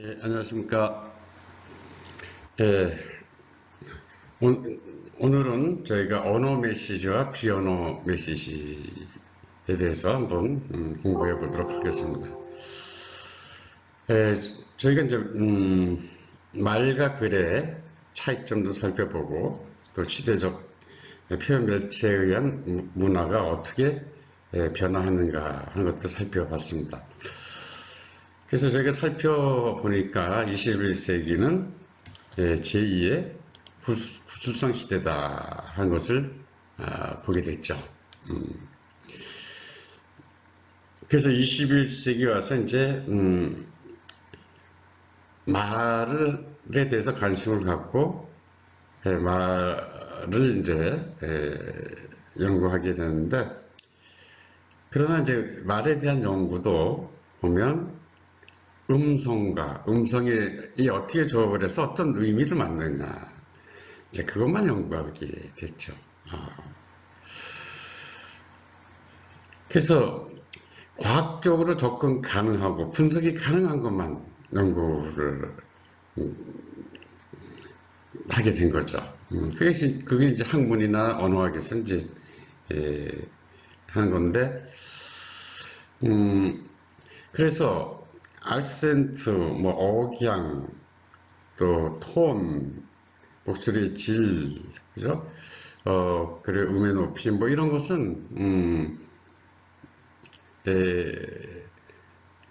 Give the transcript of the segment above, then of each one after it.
안녕하십니까. 예, 오늘은 저희가 언어 메시지와 비언어 메시지에 대해서 한번 공부해 보도록 하겠습니다. 저희가 이제 말과 글의 차이점도 살펴보고 또 시대적 표현 매체에 의한 문화가 어떻게 변화하는가 하는 것도 살펴봤습니다. 그래서 저희가 살펴보니까 21세기는 제2의 구술상 시대다 하는 것을 보게 됐죠. 그래서 21세기 와서 이제 말에 대해서 관심을 갖고 말을 이제 연구하게 되는데, 그러나 이제 말에 대한 연구도 보면 음성이 어떻게 조합을 해서 어떤 의미를 만드냐, 이제 그것만 연구하게 됐죠. 그래서 과학적으로 접근 가능하고 분석이 가능한 것만 연구를 하게 된 거죠. 그게 이제 학문이나 언어학에서 이제 하는 건데, 그래서 악센트, 뭐 억양, 또 톤, 목소리의 질, 그죠? 그리고 음의 높이, 뭐 이런 것은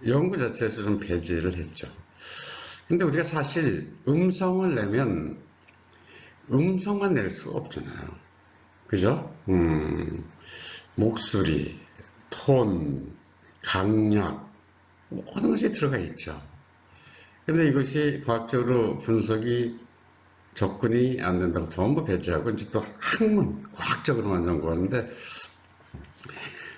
연구 자체에서 좀 배제를 했죠. 근데 우리가 사실 음성을 내면 음성만 낼 수가 없잖아요. 그죠? 목소리, 톤, 강약, 모든 것이 들어가 있죠. 근데 이것이 과학적으로 분석이 접근이 안 된다고 전부 배제하고 이제 또 학문, 과학적으로만 연구하는데,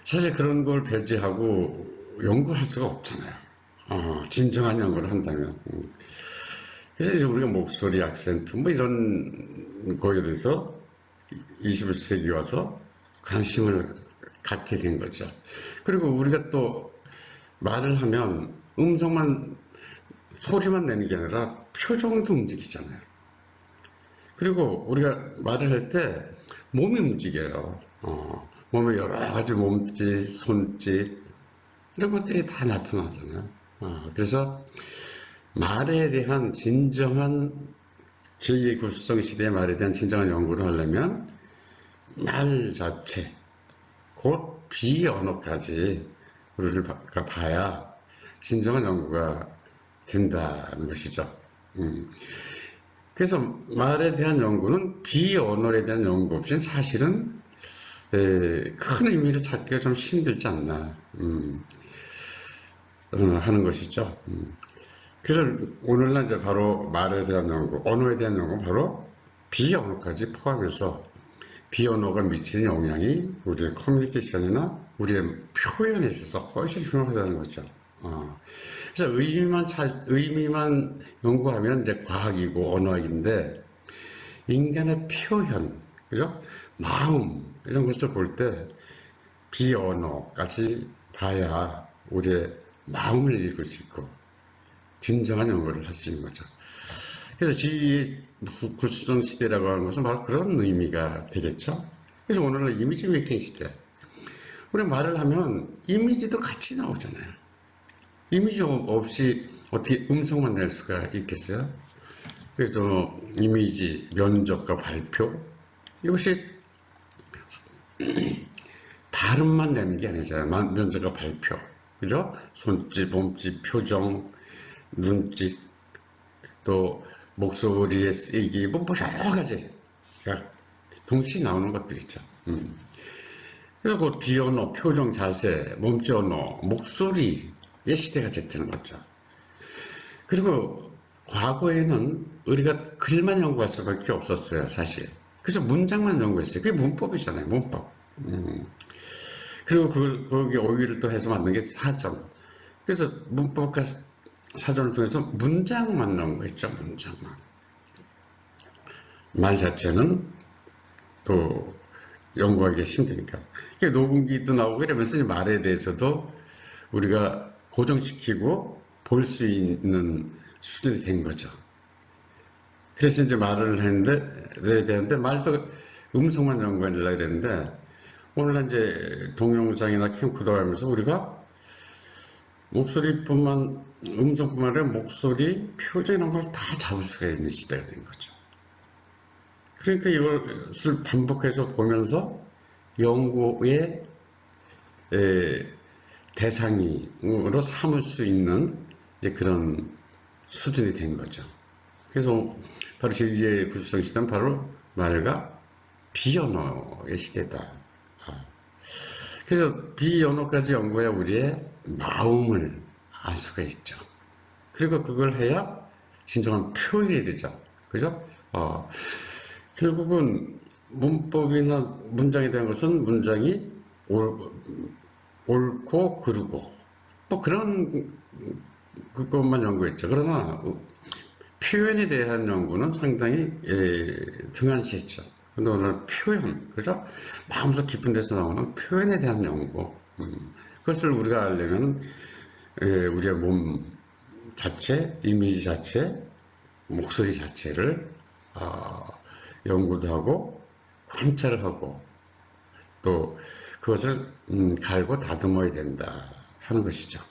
사실 그런 걸 배제하고 연구할 수가 없잖아요. 진정한 연구를 한다면. 그래서 이제 우리가 목소리, 악센트, 뭐 이런 거에 대해서 21세기 와서 관심을 갖게 된 거죠. 그리고 우리가 또 말을 하면 소리만 내는 게 아니라 표정도 움직이잖아요. 그리고 우리가 말을 할 때 몸이 움직여요. 몸의 여러 가지 몸짓, 손짓, 이런 것들이 다 나타나잖아요. 그래서 말에 대한 진정한 제2의 구수성 시대의 말에 대한 진정한 연구를 하려면 말 자체, 곧 비언어까지 우리가 봐야 진정한 연구가 된다는 것이죠. 그래서 말에 대한 연구는 비언어에 대한 연구 없이는 사실은 큰 의미를 찾기가 좀 힘들지 않나 하는 것이죠. 그래서 오늘날 이제 바로 말에 대한 연구, 언어에 대한 연구는 바로 비언어까지 포함해서 비언어가 미치는 영향이 우리의 커뮤니케이션이나 우리의 표현에 있어서 훨씬 중요하다는 거죠. 그래서 의미만 연구하면 이제 과학이고 언어학인데, 인간의 표현, 그죠? 마음, 이런 것을 볼 때 비언어까지 봐야 우리의 마음을 읽을 수 있고 진정한 연구를 할 수 있는 거죠. 그래서 구수정 시대라고 하는 것은 바로 그런 의미가 되겠죠. 그래서 오늘은 이미지 메이킹 시대. 우리 말을 하면 이미지도 같이 나오잖아요. 이미지 없이 어떻게 음성만 낼 수가 있겠어요? 그래서 이미지, 면접과 발표, 이것이 발음만 내는 게 아니잖아요. 면접과 발표, 그죠? 손짓, 몸짓, 표정, 눈짓, 또 목소리의 세기, 뭐 여러 가지가 동시에 나오는 것들 있죠. 그래서 그 비언어, 표정, 자세, 몸짓 언어, 목소리의 시대가 됐다는 거죠. 그리고 과거에는 우리가 글만 연구할 수밖에 없었어요, 사실. 그래서 문장만 연구했어요. 그게 문법이잖아요, 문법. 그리고 거기 오히려 또 해서 만든 게 사전. 그래서 문법과 사전을 통해서 문장만 연구했죠, 문장만. 말 자체는 또 연구하기 힘드니까. 녹음기도 나오고 이러면서 말에 대해서도 우리가 고정시키고 볼 수 있는 수준이 된 거죠. 그래서 이제 말을 해야 되는데, 말도 음성만 연구하려고 그랬는데, 오늘날 이제 동영상이나 캠코더 하면서 우리가 음성뿐만 아니라 목소리, 표정 이런 걸 다 잡을 수가 있는 시대가 된 거죠. 그러니까 이것을 반복해서 보면서 연구의 대상으로 삼을 수 있는 이제 그런 수준이 된 거죠. 그래서 바로 제2의 구조성 시대는 바로 말과 비언어의 시대다. 그래서 비언어까지 연구해야 우리의 마음을 알 수가 있죠. 그리고 그걸 해야 진정한 표현이 되죠. 그죠? 결국은 문법이나 문장에 대한 것은 문장이 옳고 그르고 뭐 그런 그것만 연구했죠. 그러나 표현에 대한 연구는 상당히 등한시했죠. 근데 오늘 표현, 그죠? 마음속 깊은 데서 나오는 표현에 대한 연구, 그것을 우리가 알려면 우리의 몸 자체, 이미지 자체, 목소리 자체를 연구도 하고 관찰을 하고 또 그것을 갈고 다듬어야 된다 하는 것이죠.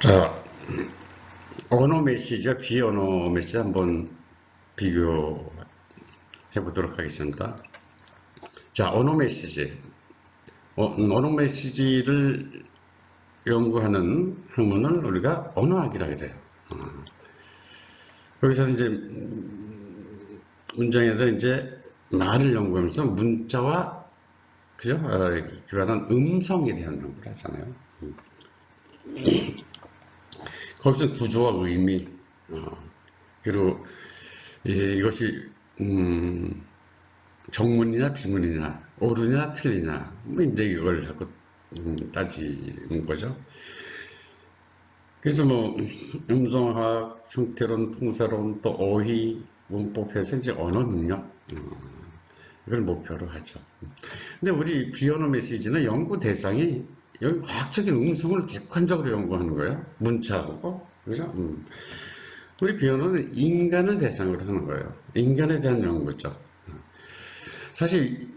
자, 언어 메시지와 비언어 메시지 한번 비교해 보도록 하겠습니다. 자, 언어 메시지. 언어 메시지를 연구하는 학문을 우리가 언어학이라고 해요. 여기서 이제 문장에서 이제 말을 연구하면서 문자와 그죠? 교환한 음성에 대한 연구를 하잖아요. 거기서 구조와 의미, 그리고 이것이 정문이냐 비문이냐, 옳으냐 틀리냐, 뭐 이제 이걸 하고 따지는 거죠. 그래서 뭐 음성학, 형태론, 풍사론, 또 어휘, 문법에서 이제 언어 능력 이걸 목표로 하죠. 근데 우리 비언어 메시지는 연구 대상이 여기 과학적인 음성을 객관적으로 연구하는 거예요. 문자하고 그죠? 우리 비언어는 인간을 대상으로 하는 거예요. 인간에 대한 연구죠. 사실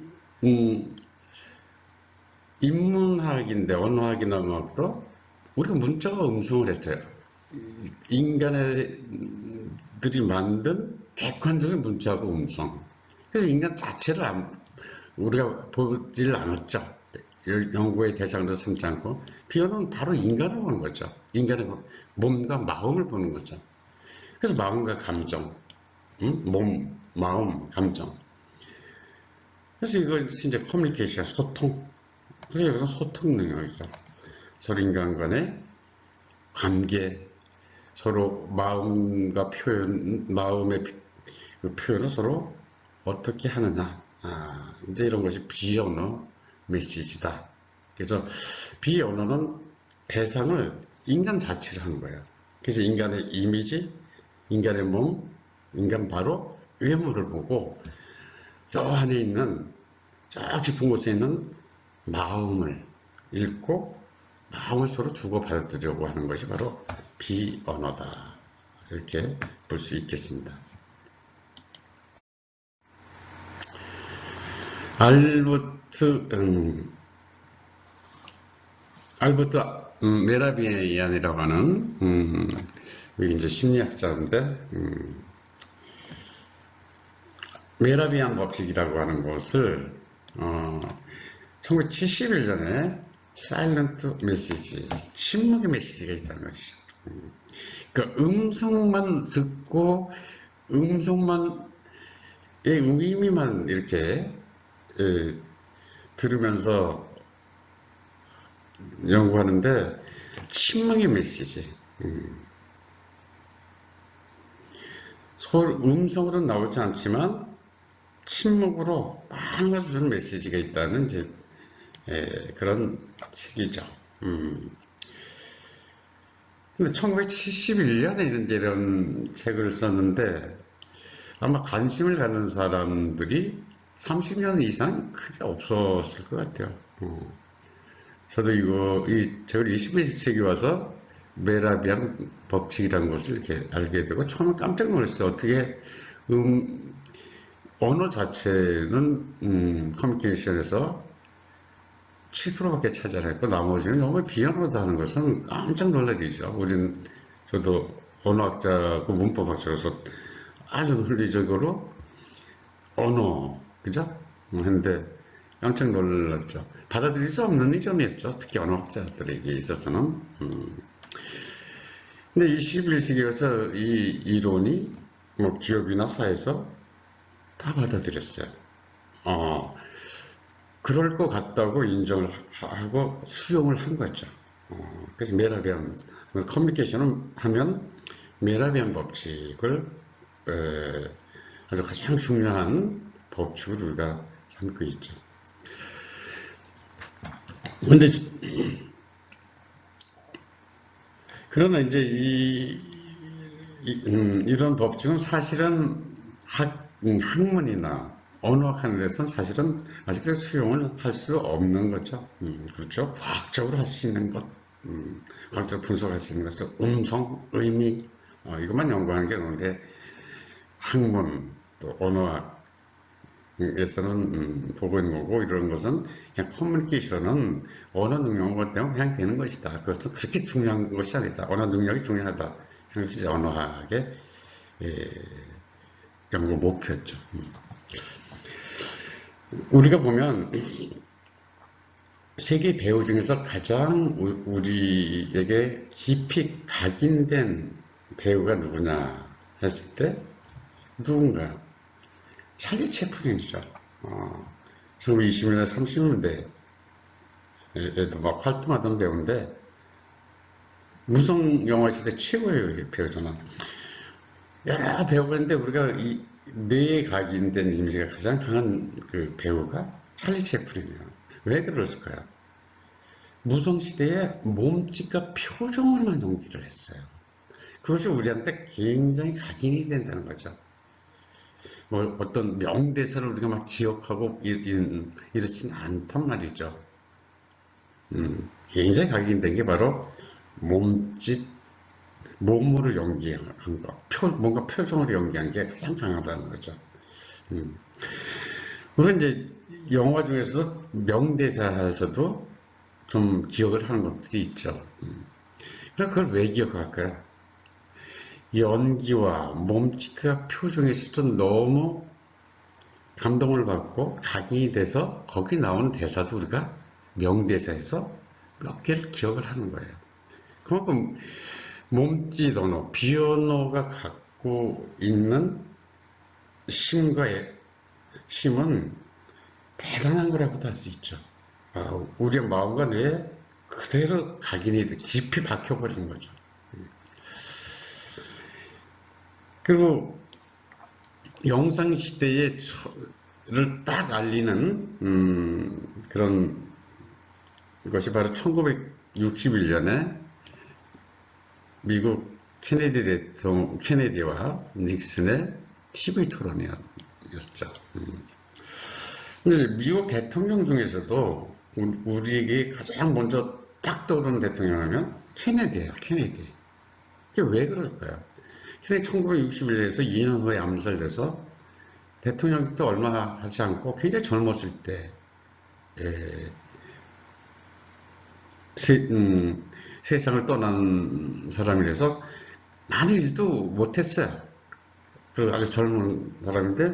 인문학인데 언어학이나 음악도 우리가 문자와 음성을 했어요. 인간들이 만든 객관적인 문자하고 음성. 그래서 인간 자체를 우리가 보질 않았죠. 연구의 대상으로 삼지 않고 비언어는 바로 인간을 보는 거죠. 인간의 몸과 마음을 보는 거죠. 그래서 마음과 감정, 몸, 마음, 감정. 그래서 이걸 이제 커뮤니케이션, 소통. 그래서 여기서 소통 능력이죠. 서로 인간 간의 관계, 서로 마음과 표현, 마음의 그 표현을 서로 어떻게 하느냐. 이제 이런 것이 비언어 메시지다. 그래서 비언어는 대상을 인간 자체를 하는 거예요. 그래서 인간의 이미지, 인간의 몸, 인간 바로 외모를 보고 저 안에 있는 저 깊은 곳에 있는 마음을 읽고 마음을 서로 주고받으려고 하는 것이 바로 비언어다. 이렇게 볼 수 있겠습니다. 알버트 메라비안이라고 하는 여기 이제 심리학자인데 메라비안 법칙이라고 하는 것을 1971년에 사일런트 메시지, 침묵의 메시지가 있다는 것이죠. 그러니까 음성만 듣고 음성만의 의미만 이렇게 들으면서 연구하는데 침묵의 메시지. 음성으로 나오지 않지만 침묵으로 많은 것을 주는 메시지가 있다는 이제 그런 책이죠. 근데 1971년에 이제 이런 책을 썼는데 아마 관심을 갖는 사람들이 30년 이상 크게 없었을 것 같아요. 저도 제가 21세기 와서 메라비안 법칙이라는 것을 이렇게 알게 되고, 처음에 깜짝 놀랐어요. 어떻게, 언어 자체는, 커뮤니케이션에서 7%밖에 차지 안 했고, 나머지는 너무 비언어다는 것은 깜짝 놀라기죠. 저도 언어학자고 문법학자로서 아주 논리적으로 언어, 그죠? 했는데 깜짝 놀랐죠. 받아들일 수 없는 이점이었죠. 특히 언어학자들에게 있어서는. 근데 21세기에서 이 이론이 뭐 기업이나 사회에서 다 받아들였어요. 어, 그럴 것 같다고 인정을 하고 수용을 한 거죠. 그래서 메라비안, 커뮤니케이션을 하면 메라비안 법칙을 아주 가장 중요한 법칙을 우리가 삼고 있죠. 근데 그러나 이제 이런 법칙은 사실은 학문이나 언어학하는 데서는 사실은 아직도 수용을 할 수 없는 거죠. 그렇죠. 과학적으로 할 수 있는 것, 과학적으로 분석할 수 있는 것, 음성, 의미, 이것만 연구하는 게 없는데 학문, 또 언어학에서는 보고 있는 거고, 이런 것은 그냥 커뮤니케이션은 언어 능력과 때문에 그냥 되는 것이다. 그것은 그렇게 중요한 것이 아니다. 언어 능력이 중요하다. 하는 것이 언어학의 연구 목표였죠. 우리가 보면 세계 배우 중에서 가장 우리에게 깊이 각인된 배우가 누구냐 했을 때 누군가 찰리 채플린이죠. 1920년대, 30년대에도 막 활동하던 배우인데 무성 영화 시대 최고의 배우잖아. 여러 배우가 있는데 우리가 이 뇌에 각인된 이미지가 가장 강한 그 배우가 찰리 채플린이에요. 왜 그랬을까요? 무성시대에 몸짓과 표정으로만 연기를 했어요. 그것이 우리한테 굉장히 각인이 된다는 거죠. 뭐 어떤 명대사를 우리가 막 기억하고 이렇진 않단 말이죠. 굉장히 각인된 게 바로 몸짓, 몸으로 연기한 거, 뭔가 표정으로 연기한 게 가장 강하다는 거죠. 물론 이제 영화 중에서 명대사에서도 좀 기억을 하는 것들이 있죠. 그럼 그걸 왜 기억할까요? 연기와 몸짓과 표정에 있어서 너무 감동을 받고 각인이 돼서 거기 나오는 대사도 우리가 명대사에서 몇 개를 기억을 하는 거예요. 그만큼 몸짓 언어, 비언어가 갖고 있는 심은 대단한 거라고도 할 수 있죠. 우리의 마음과 뇌에 그대로 각인이 깊이 박혀버리는 거죠. 그리고 영상 시대를 딱 알리는 그런 것이 바로 1961년에 미국 케네디와 닉슨의 TV 토론이었죠. 근데 미국 대통령 중에서도 우리에게 가장 먼저 딱 떠오르는 대통령 하면 케네디예요. 케네디. 그게 왜 그럴까요? 케네디 1961년에서 2년 후에 암살돼서 대통령 때 얼마 하지 않고 굉장히 젊었을 때 세상을 떠난 사람이라서 많은 일도 못했어요. 그리고 아주 젊은 사람인데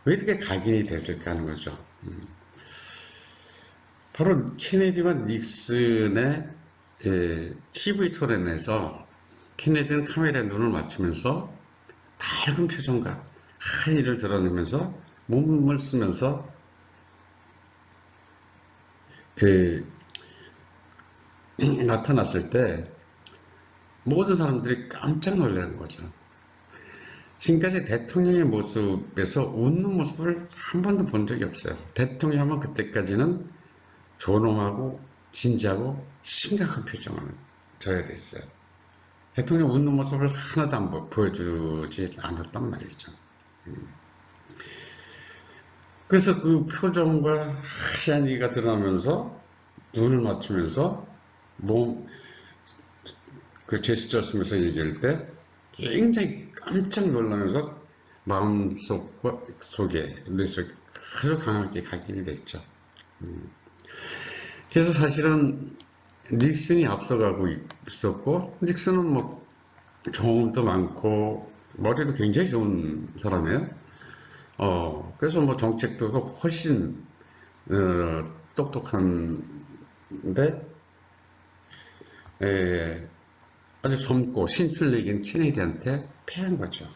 왜 이렇게 각인이 됐을까 하는 거죠. 바로 케네디와 닉슨의 TV 토론에서 케네디는 카메라에 눈을 맞추면서 밝은 표정과 한의를 드러내면서 몸을 쓰면서 나타났을 때 모든 사람들이 깜짝 놀라는 거죠. 지금까지 대통령의 모습에서 웃는 모습을 한 번도 본 적이 없어요. 대통령 하면 그때까지는 존엄하고 진지하고 심각한 표정을 져야 됐어요. 대통령 웃는 모습을 하나도 안 보여주지 않았단 말이죠. 그래서 그 표정과 하얀 이가 드러나면서 눈을 맞추면서 몸, 그 제스처 쓰면서 얘기할 때 굉장히 깜짝 놀라면서 속에 아주 강하게 각인이 됐죠. 그래서 사실은 닉슨이 앞서가고 있었고, 닉슨은 뭐 경험도 많고 머리도 굉장히 좋은 사람이에요. 그래서 뭐 정책도 훨씬 똑똑한데 아주 젊고 신출내긴 케네디한테 패한 거죠.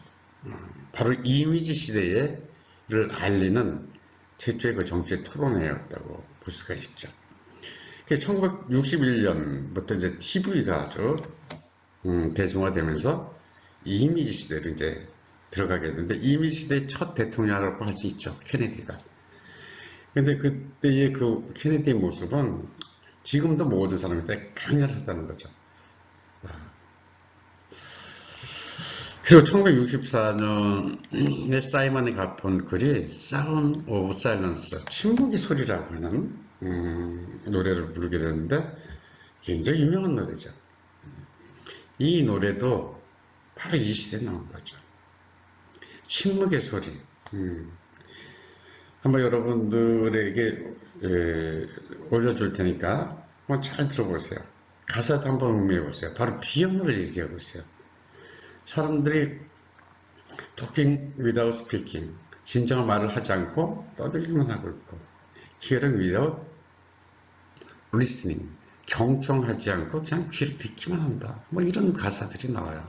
바로 이미지 시대를 알리는 최초의 그 정치 토론회였다고 볼 수가 있죠. 1961년부터 이제 TV가 아주 대중화되면서 이미지 시대로 이제 들어가게 되는데 이미지 시대의 첫 대통령이라고 할 수 있죠. 케네디가. 근데 그때의 그 케네디의 모습은 지금도 모든 사람이 다 강렬하다는 거죠. 그리고 1964년에 사이먼이 가본 글이 Sound of Silence, 침묵의 소리라고 하는 노래를 부르게 되는데 굉장히 유명한 노래죠. 이 노래도 바로 이 시대에 나온 거죠. 침묵의 소리. 한번 여러분들에게 올려줄 테니까 한번 잘 들어보세요. 가사도 한번 음미해 보세요. 바로 비영어를 얘기하고 있어요. 사람들이 talking without speaking, 진정한 말을 하지 않고 떠들기만 하고 있고, hearing without listening, 경청하지 않고 그냥 귀를 듣기만 한다. 뭐 이런 가사들이 나와요.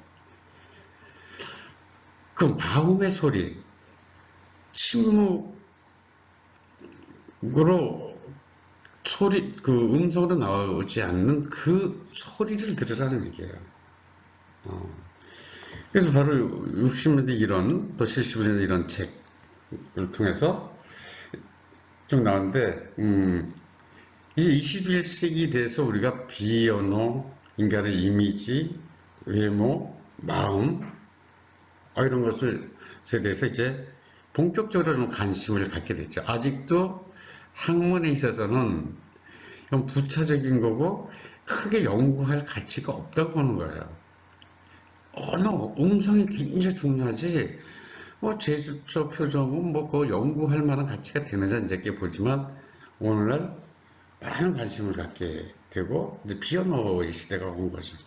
그 마음의 소리, 침묵으로 그 음성으로 나오지 않는 그 소리를 들으라는 얘기예요. 그래서 바로 60년대 이런, 또 70년대 이런 책을 통해서 쭉 나왔는데, 이제 21세기 돼서 우리가 비언어, 인간의 이미지, 외모, 마음, 이런 것에 대해서 이제 본격적으로는 관심을 갖게 됐죠. 아직도 학문에 있어서는 좀 부차적인 거고 크게 연구할 가치가 없다고 보는 거예요. 언어, 음성이 굉장히 중요하지. 뭐 제스처, 표정은 뭐 그거 연구할 만한 가치가 되는지 안 되게 보지만 오늘날 많은 관심을 갖게 되고 이제 비언어의 시대가 온 거죠.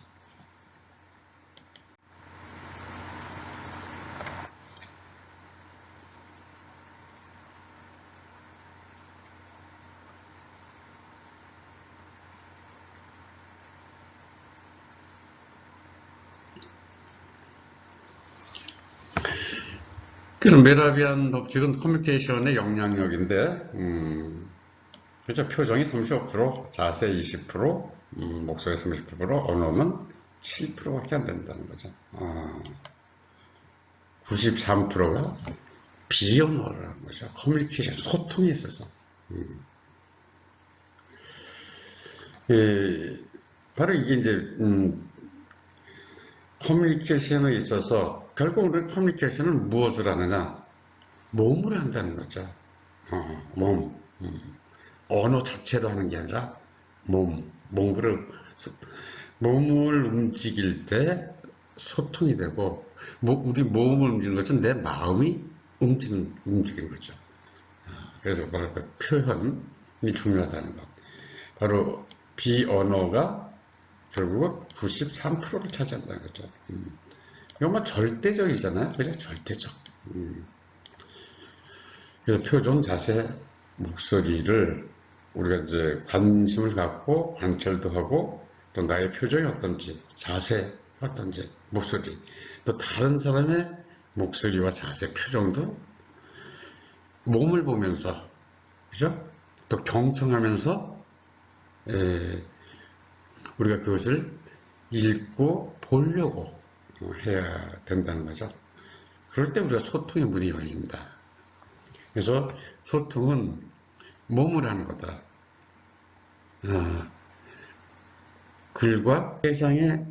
그래서 메라비안 법칙은 커뮤니케이션의 영향력인데, 그죠? 표정이 35%, 자세 20%, 목소리 30%, 언어는 7%밖에 안 된다는 거죠. 93%가 비언어라는 거죠. 커뮤니케이션, 소통에 있어서. 바로 이게 이제, 커뮤니케이션에 있어서 결국 우리 커뮤니케이션은 무엇을 하느냐? 몸으로 한다는 거죠. 몸. 언어 자체로 하는 게 아니라 몸을 움직일 때 소통이 되고, 우리 몸을 움직이는 것은 내 마음이 움직이는 거죠. 그래서 바로 그 표현이 중요하다는 것. 바로 비언어가 결국 93%를 차지한다는 거죠. 이건 뭐 절대적이잖아요. 그죠? 절대적. 그래서 표정, 자세, 목소리를 우리가 이제 관심을 갖고 관찰도 하고 또 나의 표정이 어떤지, 자세 어떤지, 목소리, 또 다른 사람의 목소리와 자세, 표정도 몸을 보면서, 그죠? 또 경청하면서 우리가 그것을 읽고 보려고 해야 된다는 거죠. 그럴 때 우리가 소통의 문이 열립니다. 그래서 소통은 몸을 하는 거다. 글과 세상에서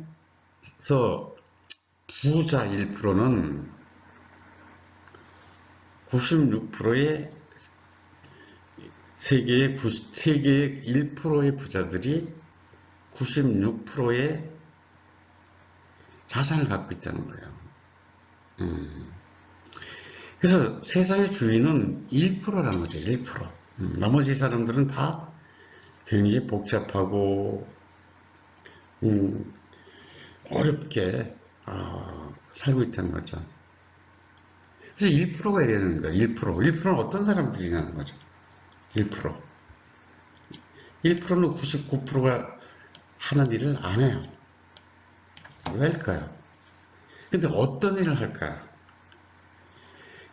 부자 1%는 96%의 세계의 1%의 부자들이 96%의 자산을 갖고 있다는 거예요. 그래서 세상의 주인은 1%라는 거죠. 1%. 나머지 사람들은 다 굉장히 복잡하고 어렵게 살고 있다는 거죠. 그래서 1%가 이래야 되는 거예요. 1%. 1%는 어떤 사람들이냐는 거죠. 1%. 1%는 99%가 하는 일을 안 해요. 왜일까요? 근데 어떤 일을 할까요?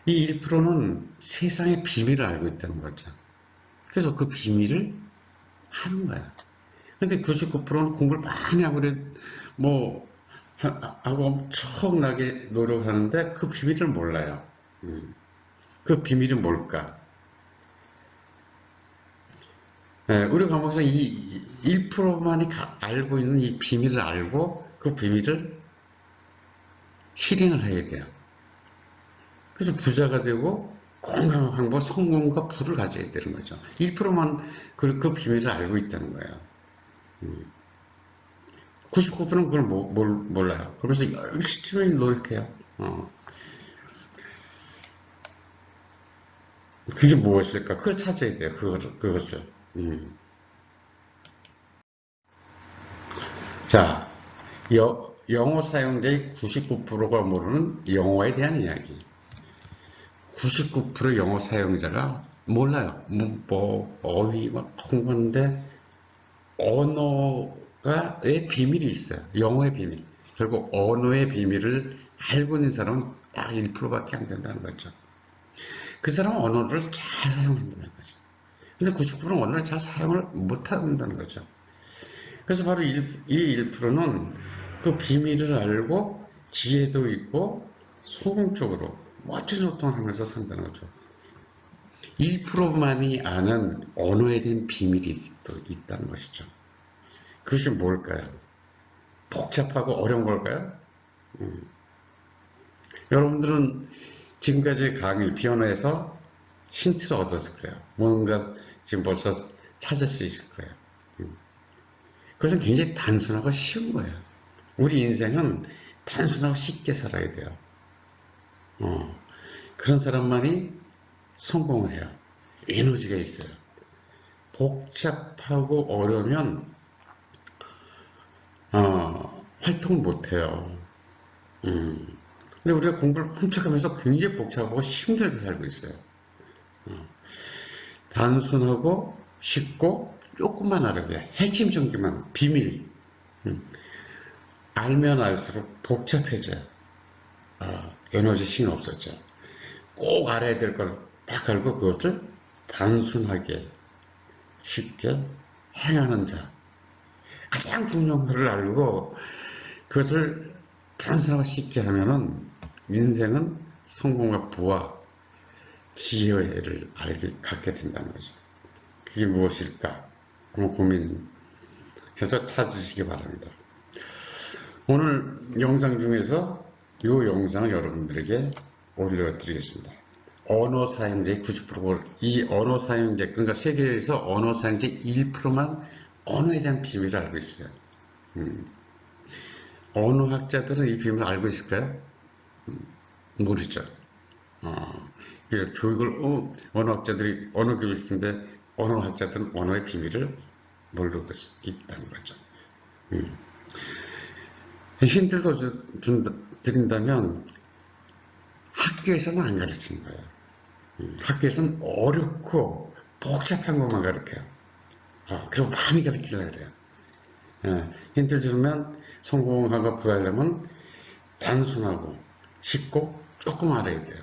이 1%는 세상의 비밀을 알고 있다는 거죠. 그래서 그 비밀을 하는 거야. 근데 99%는 공부를 많이 하고 그래, 하고 엄청나게 노력하는데 그 비밀을 몰라요. 그 비밀은 뭘까? 우리 과목에서 이 1%만이 알고 있는 이 비밀을 알고 그 비밀을 실행을 해야 돼요. 그래서 부자가 되고 건강한 방법, 성공과 부를 가져야 되는 거죠. 1%만 그 비밀을 알고 있다는 거예요. 99%는 그걸 몰라요. 그러면서 열심히 노력해요. 그게 무엇일까? 그걸 찾아야 돼요. 그것을. 자, 영어 사용자의 99%가 모르는 영어에 대한 이야기. 99% 영어 사용자가 몰라요. 문법, 어휘, 막 통번데 언어의 비밀이 있어요. 영어의 비밀. 결국 언어의 비밀을 알고 있는 사람은 딱 1%밖에 안 된다는 거죠. 그 사람은 언어를 잘 사용한다는 거죠. 근데 99%는 언어를 잘 사용을 못한다는 거죠. 그래서 바로 이 1%는 그 비밀을 알고 지혜도 있고 소극적으로 멋진 소통을 하면서 산다는 거죠. 1%만이 아는 언어에 대한 비밀이 또 있다는 것이죠. 그것이 뭘까요? 복잡하고 어려운 걸까요? 여러분들은 지금까지 강의, 비언어에서 힌트를 얻었을 거예요. 뭔가 지금 벌써 찾을 수 있을 거예요. 그것은 굉장히 단순하고 쉬운 거예요. 우리 인생은 단순하고 쉽게 살아야 돼요. 그런 사람만이 성공을 해요. 에너지가 있어요. 복잡하고 어려우면 활동을 못해요. 근데 우리가 공부를 훔쳐가면서 굉장히 복잡하고 힘들게 살고 있어요. 단순하고 쉽고 조금만 알아야 핵심 정기만 비밀. 알면 알수록 복잡해져요. 에너지 신이 없어져. 꼭 알아야 될 걸 딱 알고 그것을 단순하게 쉽게 행하는 자. 가장 중요한 것을 알고 그것을 단순하고 쉽게 하면은 인생은 성공과 부와 지혜를 갖게 된다는 거죠. 그게 무엇일까? 한번 고민해서 찾으시기 바랍니다. 오늘 영상 중에서 이 영상을 여러분들에게 올려드리겠습니다. 언어 사용자의 90%, 이 언어 사용자, 그러니까 세계에서 언어 사용자의 1%만 언어에 대한 비밀을 알고 있어요. 언어학자들은 이 비밀을 알고 있을까요? 모르죠. 교육을, 언어학자들이 언어 교육을 시키는데 언어학자들은 언어의 비밀을 모르고 있다는 거죠. 힌트를 드린다면 학교에서는 안 가르치는 거예요. 학교에서는 어렵고 복잡한 것만 가르쳐요. 그리고 많이 가르치려고 그래요. 힌트를 주면 성공하고 부하려면 단순하고 쉽고 조금 알아야 돼요.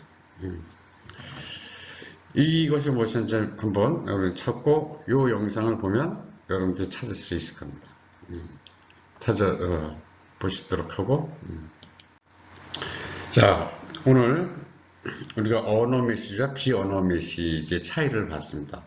이것이 무엇인지 한번 여러분 찾고 이 영상을 보면 여러분들이 찾을 수 있을 겁니다. 보시도록 하고. 자, 오늘 우리가 언어 메시지와 비언어 메시지의 차이를 봤습니다.